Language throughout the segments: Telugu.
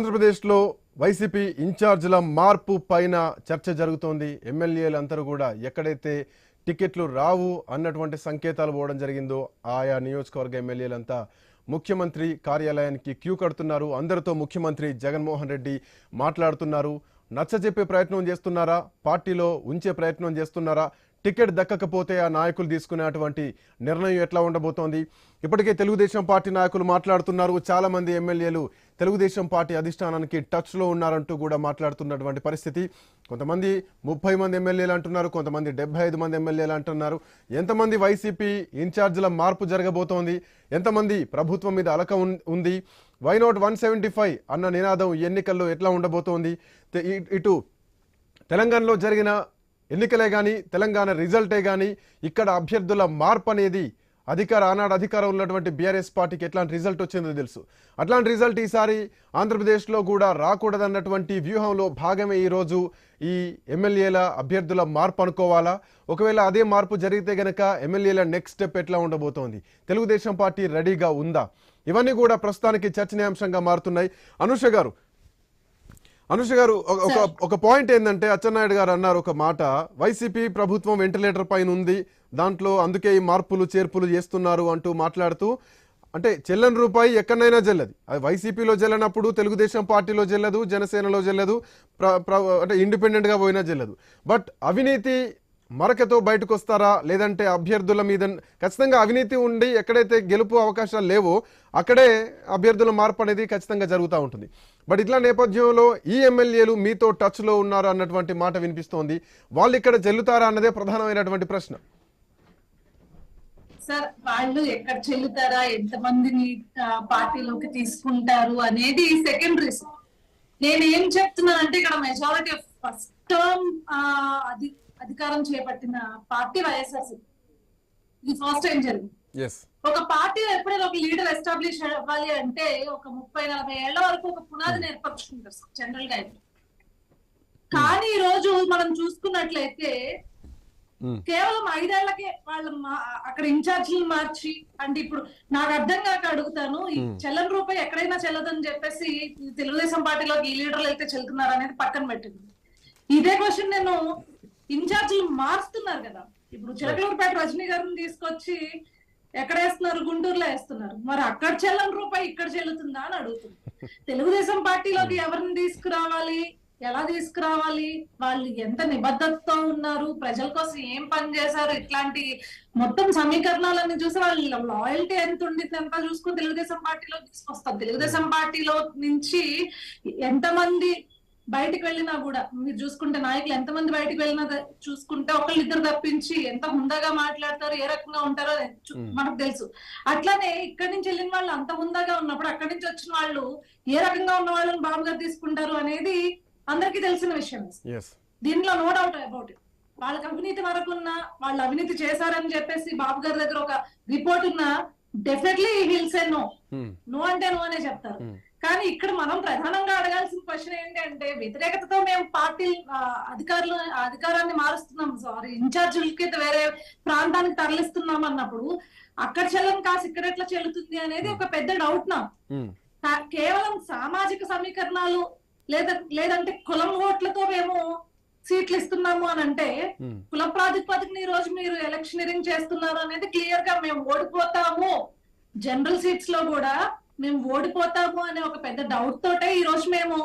ఆంధ్రప్రదేశ్లో వైసీపీ ఇన్ఛార్జీల మార్పు పైన చర్చ జరుగుతోంది. ఎమ్మెల్యేలందరూ కూడా ఎక్కడైతే టికెట్లు రావు అన్నటువంటి సంకేతాలు పోవడం జరిగిందో ఆయా నియోజకవర్గ ఎమ్మెల్యేలంతా ముఖ్యమంత్రి కార్యాలయానికి క్యూ కడుతున్నారు. అందరితో ముఖ్యమంత్రి జగన్మోహన్ రెడ్డి మాట్లాడుతున్నారు. నచ్చజెప్పే ప్రయత్నం చేస్తున్నారా, పార్టీలో ఉంచే ప్రయత్నం చేస్తున్నారా, టికెట్ దక్కకపోతే ఆ నాయకులు తీసుకునేటువంటి నిర్ణయం ఎట్లా ఉండబోతోంది? ఇప్పటికే తెలుగుదేశం పార్టీ నాయకులు మాట్లాడుతున్నారు. చాలా మంది ఎమ్మెల్యేలు తెలుగుదేశం పార్టీ అధిష్టానానికి టచ్లో ఉన్నారంటూ కూడా మాట్లాడుతున్నటువంటి పరిస్థితి. కొంతమంది 30 మంది ఎమ్మెల్యేలు అంటున్నారు, కొంతమంది 75 మంది ఎమ్మెల్యేలు అంటున్నారు. ఎంతమంది వైసీపీ ఇన్ఛార్జీల మార్పు జరగబోతోంది, ఎంతమంది ప్రభుత్వం మీద అలక ఉంది, వై నాట్ 175 అన్న నినాదం ఎన్నికల్లో ఎట్లా ఉండబోతోంది? ఇటు తెలంగాణలో జరిగిన ఎన్నికలే కానీ, తెలంగాణ రిజల్టే కానీ, ఇక్కడ అభ్యర్థుల మార్పు అనేది ఆనాడు అధికారం ఉన్నటువంటి బీఆర్ఎస్ పార్టీకి ఎట్లాంటి రిజల్ట్ వచ్చిందో తెలుసు. అట్లాంటి రిజల్ట్ ఈసారి ఆంధ్రప్రదేశ్లో కూడా రాకూడదన్నటువంటి వ్యూహంలో భాగమే ఈరోజు ఈ ఎమ్మెల్యేల అభ్యర్థుల మార్పు అనుకోవాలా? ఒకవేళ అదే మార్పు జరిగితే గనక ఎమ్మెల్యేల నెక్స్ట్ స్టెప్ ఎట్లా ఉండబోతోంది? తెలుగుదేశం పార్టీ రెడీగా ఉందా? ఇవన్నీ కూడా ప్రస్తుతానికి చర్చనీయాంశంగా మారుతున్నాయి. అనుష గారు, ఒక పాయింట్ ఏంటంటే, అచ్చెన్నాయుడు గారు అన్నారు ఒక మాట, వైసీపీ ప్రభుత్వం వెంటిలేటర్ పైన ఉంది, దాంట్లో అందుకే ఈ మార్పులు చేర్పులు చేస్తున్నారు అంటూ మాట్లాడుతూ, అంటే చెల్లని రూపాయి ఎక్కడైనా చెల్లదు. అది వైసీపీలో చెల్లనప్పుడు తెలుగుదేశం పార్టీలో చెల్లదు, జనసేనలో చెల్లదు, అంటే ఇండిపెండెంట్గా పోయినా చెల్లదు. బట్ అవినీతి మరకతో బయటకు వస్తారా, లేదంటే అభ్యర్థుల మీద ఖచ్చితంగా అవినీతి ఉండి ఎక్కడైతే గెలుపు అవకాశాలు లేవో అక్కడే అభ్యర్థుల మార్పు అనేది ఖచ్చితంగా జరుగుతూ ఉంటుంది. బట్ ఇట్లా నేపథ్యంలో ఈ ఎమ్మెల్యేలు మీతో టచ్లో ఉన్నారు అన్నటువంటి మాట వినిపిస్తోంది. వాళ్ళు ఇక్కడ చెల్లుతారా అన్నదే ప్రధానమైనటువంటి ప్రశ్న. సార్, వాళ్ళు ఎక్కడ చెల్లుతారా, ఎంతమందిని పార్టీలోకి తీసుకుంటారు అనేది సెకండరీ. నేను ఏం చెప్తున్నా అంటే, ఇక్కడ మెజారిటీ ఆఫ్ ఫస్ట్ టర్మ్ అధికారం చేపట్టిన పార్టీ వైఎస్ఆర్సీపీ. ఇది ఫస్ట్ టైం జరిగింది. ఒక పార్టీ ఎప్పుడైనా ఒక లీడర్ ఎస్టాబ్లిష్ అవ్వాలి అంటే ఒక 30-40 ఏళ్ల వరకు ఒక పునాదిని ఏర్పరచుకుంటారు జనరల్ గా. కానీ ఈ రోజు మనం చూసుకున్నట్లయితే కేవలం 5 ఏళ్లకే వాళ్ళు అక్కడ ఇన్ఛార్జీలు మార్చి, అంటే ఇప్పుడు నాకు అర్థం కాక అడుగుతాను, ఈ చెల్లని రూపాయి ఎక్కడైనా చెల్లదని చెప్పేసి తెలుగుదేశం పార్టీలోకి ఈ లీడర్లు అయితే చెల్లుతున్నారు అనేది పక్కన పెట్టింది. ఇదే క్వశ్చన్ నేను ఇన్ఛార్జీలు మారుస్తున్నారు కదా, ఇప్పుడు చిలకలూరుపేట రజనీ గారిని తీసుకొచ్చి ఎక్కడ వేస్తున్నారు, గుంటూరులో వేస్తున్నారు. మరి అక్కడ చెల్లని రూపాయి ఇక్కడ చెల్లుతుందా అని అడుగుతుంది. తెలుగుదేశం పార్టీలోకి ఎవరిని తీసుకురావాలి, ఎలా తీసుకురావాలి, వాళ్ళు ఎంత నిబద్ధతతో ఉన్నారు, ప్రజల కోసం ఏం పని చేశారు, ఇట్లాంటి మొత్తం సమీకరణాలన్నీ చూసి వాళ్ళ లాయల్టీ ఎంత ఉండింది ఎంత చూసుకుని తెలుగుదేశం పార్టీలో తీసుకొస్తారు. తెలుగుదేశం పార్టీలో నుంచి ఎంతమంది బయటకు వెళ్ళినా కూడా మీరు చూసుకుంటే, నాయకులు ఎంతమంది బయటకు వెళ్ళినా చూసుకుంటే ఒకళ్ళు ఇద్దరు తప్పించి ఎంత హుందాగా మాట్లాడతారు, ఏ రకంగా ఉంటారో మనకు తెలుసు. అట్లానే ఇక్కడి నుంచి వెళ్ళిన వాళ్ళు అంత హుందాగా ఉన్నప్పుడు అక్కడి నుంచి వచ్చిన వాళ్ళు ఏ రకంగా ఉన్న వాళ్ళని బాబు గారు తీసుకుంటారు అనేది అందరికీ తెలిసిన విషయం. దీంట్లో నో డౌట్ అబౌట్ ఇట్. వాళ్ళకి అవినీతి వరకు ఉన్నా, వాళ్ళు అవినీతి చేశారని చెప్పేసి బాబు గారి దగ్గర ఒక రిపోర్ట్ ఉన్నా definitely he'll say no. No అంటే నో అనే చెప్తారు. కానీ ఇక్కడ మనం ప్రధానంగా అడగాల్సిన క్వశ్చన్ ఏంటి అంటే, వ్యతిరేకతతో మేము పార్టీ అధికారాన్ని మారుస్తున్నాం, ఇన్ఛార్జీలకి వేరే ప్రాంతానికి తరలిస్తున్నాం అన్నప్పుడు అక్కడ చెల్లని కాసు ఇక్కడ ఎట్లా చెల్లుతుంది అనేది ఒక పెద్ద డౌట్ నా. కేవలం సామాజిక సమీకరణాలు లేదంటే కులం ఓట్లతో మేము సీట్లు ఇస్తున్నాము అని అంటే, కుల ప్రాతిపదికన ఈ రోజు మీరు ఎలక్షనీరింగ్ చేస్తున్నారు అనేది క్లియర్ గా మేము ఓడిపోతాము, జనరల్ సీట్స్ లో కూడా మేము ఓడిపోతాము అనే ఒక పెద్ద డౌట్ తోటే ఈ రోజు మేము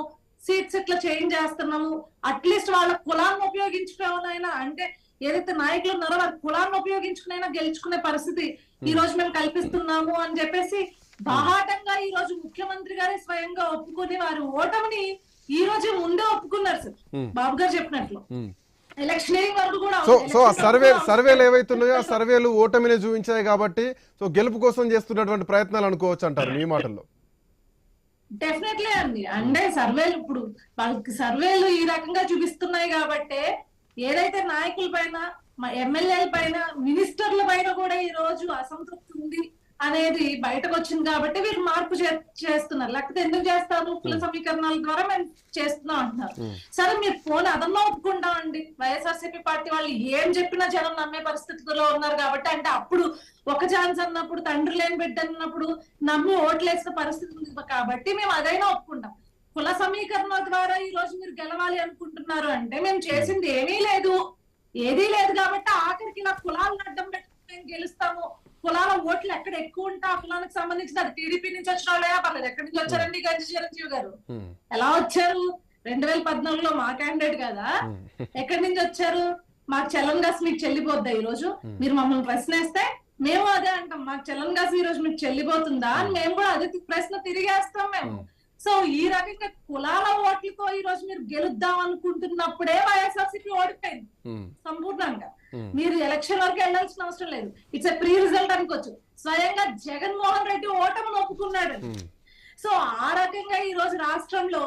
సీట్స్ ఇట్లా చేంజ్ చేస్తున్నాము. అట్లీస్ట్ వాళ్ళ కులాన్ని ఉపయోగించుకోనైనా, అంటే ఏదైతే నాయకులు ఉన్నారో వారి కులాన్ని ఉపయోగించుకునైనా గెలుచుకునే పరిస్థితి ఈ రోజు మేము కల్పిస్తున్నాము అని చెప్పేసి బాహాటంగా ఈ రోజు ముఖ్యమంత్రి గారే స్వయంగా ఒప్పుకొని వారి ఓటమిని ఈ రోజే ముందే ఒప్పుకున్నారు సార్. బాబు గారు చెప్పినట్లు ఎలక్షనీరింగ్ వరకు కూడా సర్వేలు ఏవైతున్నాయో ఆ సర్వేలు ఓటమిని చూపించాయి కాబట్టి సో గెలుపు కోసం చేస్తున్నటువంటి ప్రయత్నాలు అనుకోవచ్చు అంటారు మీ మాటల్లో? డెఫినెట్లీ అండి. అంటే సర్వేలు ఇప్పుడు వాళ్ళకి సర్వేలు ఈ రకంగా చూపిస్తున్నాయి కాబట్టి ఏదైతే నాయకుల పైన, ఎమ్మెల్యేల పైన, మినిస్టర్ల పైన కూడా ఈ రోజు అసంతృప్తి ఉంది అనేది బయటకు వచ్చింది కాబట్టి వీళ్ళు మార్పు చేస్తున్నారు. లేకపోతే ఎందుకు చేస్తారు, కుల సమీకరణాల ద్వారా మేము చేస్తున్నాం అంటున్నారు. సరే, మీరు ఫోన్ అదన్నా ఒప్పుకుంటామండి, వైఎస్ఆర్సీపీ పార్టీ వాళ్ళు ఏం చెప్పినా జనం నమ్మే పరిస్థితిలో ఉన్నారు కాబట్టి. అంటే అప్పుడు ఒక ఛాన్స్ అన్నప్పుడు, తండ్రి లేని బిడ్డ అన్నప్పుడు నమ్మి ఓట్లేసిన పరిస్థితి ఉంది కాబట్టి మేము అదైనా ఒప్పుకుంటాం. కుల సమీకరణ ద్వారా ఈ రోజు మీరు గెలవాలి అనుకుంటున్నారు అంటే మేము చేసింది ఏమీ లేదు, ఏదీ లేదు కాబట్టి ఆఖరికి ఇలా కులాలను అడ్డం పెట్టుకుని మేము గెలుస్తాము, కులాల ఓట్లు ఎక్కడ ఎక్కువ ఉంటే ఆ కులానికి సంబంధించిన అది టీడీపీ నుంచి వచ్చిన వాళ్ళే పర్లేదు. ఎక్కడి నుంచి వచ్చారండి గంజి చిరంజీవి గారు? ఎలా వచ్చారు? 2014లో మా క్యాండిడేట్ కదా, ఎక్కడి నుంచి వచ్చారు? మాకు చెల్లంగాస్ మీకు చెల్లిపోద్దా ఈ రోజు? మీరు మమ్మల్ని ప్రశ్నిస్తే మేము అదే అంటాం, మాకు చెల్లంగాస్ ఈ రోజు మీకు చెల్లిపోతుందా అని మేము కూడా అదే ప్రశ్న తిరిగేస్తాం మేము. సో ఈ రకంగా కులాల ఓట్లతో ఈ రోజు మీరు గెలుద్దాం అనుకుంటున్నప్పుడే వైఎస్ఆర్సీపీ ఓడిపోయింది సంపూర్ణంగా. మీరు ఎలక్షన్ వరకు వెళ్ళాల్సిన అవసరం లేదు, ఇట్స్ ఎ ప్రీ రిజల్ట్ అనుకోవచ్చు. స్వయంగా జగన్మోహన్ రెడ్డి ఓటమిని ఒప్పుకున్నాడు. సో ఆ రకంగా ఈ రోజు రాష్ట్రంలో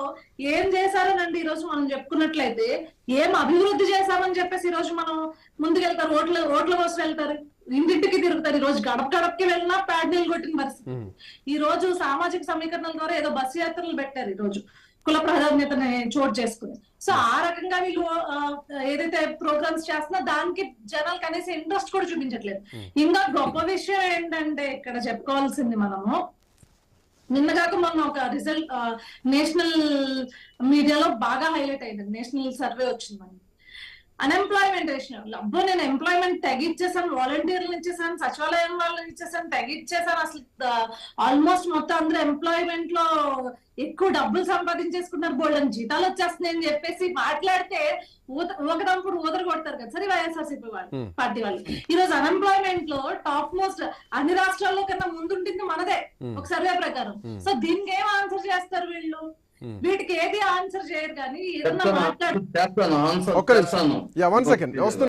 ఏం చేశారనండి, ఈ రోజు మనం చెప్పుకున్నట్లయితే ఏం అభివృద్ధి చేశామని చెప్పేసి ఈ రోజు మనం ముందుకెళ్తారు, ఓట్ల కోసం వెళ్తారు, ఇంటింటికి తిరుగుతారు. ఈ రోజు గడప గడపకి వెళ్ళినా ప్యాడ్ నీళ్ళు కొట్టిన పరిస్థితి. ఈ రోజు సామాజిక సమీకరణల ద్వారా ఏదో బస్సు యాత్రలు పెట్టారు ఈ రోజు కుల ప్రాధాన్యతని చోటు చేసుకుని. సో ఆ రకంగా వీళ్ళు ఏదైతే ప్రోగ్రామ్స్ చేస్తున్నా దానికి జనాలు కనీసం ఇంట్రెస్ట్ కూడా చూపించట్లేదు. ఇంకా గొప్ప విషయం ఏంటంటే ఇక్కడ చెప్పుకోవాల్సింది, మనము నిన్నగాక మొన్న ఒక రిజల్ట్ నేషనల్ మీడియాలో బాగా హైలైట్ అయింది, నేషనల్ సర్వే వచ్చింది మనకి. అన్ఎంప్లాయ్మెంట్ రేషియో, అబ్బో నేను ఎంప్లాయ్మెంట్ తగ్గిచ్చేసాను, వాలంటీర్లు ఇచ్చేసాను, సచివాలయం వాళ్ళని ఇచ్చేసాను, తగ్గిచ్చేసాను, అసలు ఆల్మోస్ట్ మొత్తం అందరూ ఎంప్లాయ్మెంట్ లో ఎక్కువ డబ్బులు సంపాదించేసుకున్నారు, బోల్డెన్ జీతాలు వచ్చేస్తున్నాయి అని చెప్పేసి మాట్లాడితే ఒకటప్పుడు ఊదర కొడతారు కదా సరే వైఎస్ఆర్సీపీ వాళ్ళు పార్టీ వాళ్ళు. ఈ రోజు అన్ఎంప్లాయ్మెంట్ లో టాప్ మోస్ట్ అన్ని రాష్ట్రాల్లో కన్నా ముందుంటుంది మనదే ఒక సర్వే ప్రకారం. సో దీనికి ఏం ఆన్సర్ చేస్తారు వీళ్ళు? వీటికి ఏది ఆన్సర్ చేయరు కానీ ఏదన్నా మాట్లాడు. ఒక్క నిమిషం, 1 సెకండ్ వస్తుంది.